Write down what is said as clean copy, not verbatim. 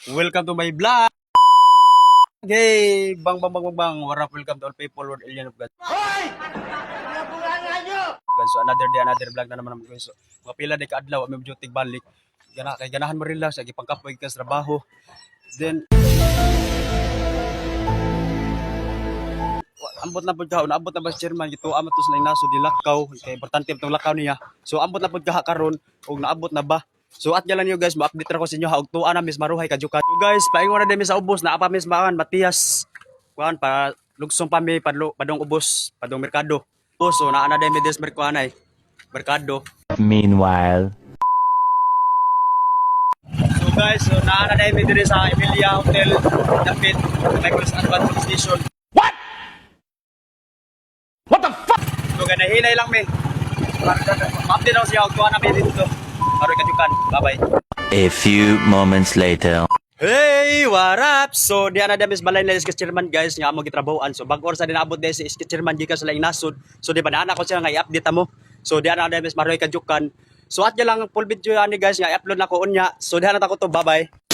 Welcome to my vlog. Hey, bang bang bang bang bang. What up? Welcome to all people world alien of God. Hoy! Pinabulangan nyo! So another day, another vlog na naman naman. So, mga pila de kaadlaw, may duty balik. Kay ganahan mo relax, lagi pangkapoy ka sa trabaho. Then ambot na pud ka, naabot na ba si chairman gito amo to sa naso di lakaw, kay importante itong lakaw niya. So ambot na pud ka karon ug naabot na ba. So at lang niyo guys, ma-update ra ko sa inyo ha og tuwa na mis maruhay kadyo. So guys, paingon na din mi sa ubos na apa mis maan Matias. Kuan pa lugsong pa mi padong ubos, padong merkado. So naa na din mi des merkuanay. Merkado. Meanwhile. So guys, so naa na din mi dire sa Emilia Hotel, Dapit, Michael's Advance Station. What the fuck? So ganahinay lang mi. Ma-update ako siya og tuwa na mi dito. Maroy kadyukan. Bye-bye. A few moments later. Hey, what up? So, diyan na damis balay na si chairman guys nga amo gitrabahoan. So, bag-or sa dinabot din si chairman gikan sa laing nasod. So, di ba naa ko siya nga i-update mo. So, diyan na damis maroy kadyukan. So, at lang full video ani guys nga i-upload na ko unya. So, diyan na ta ko to. Bye-bye.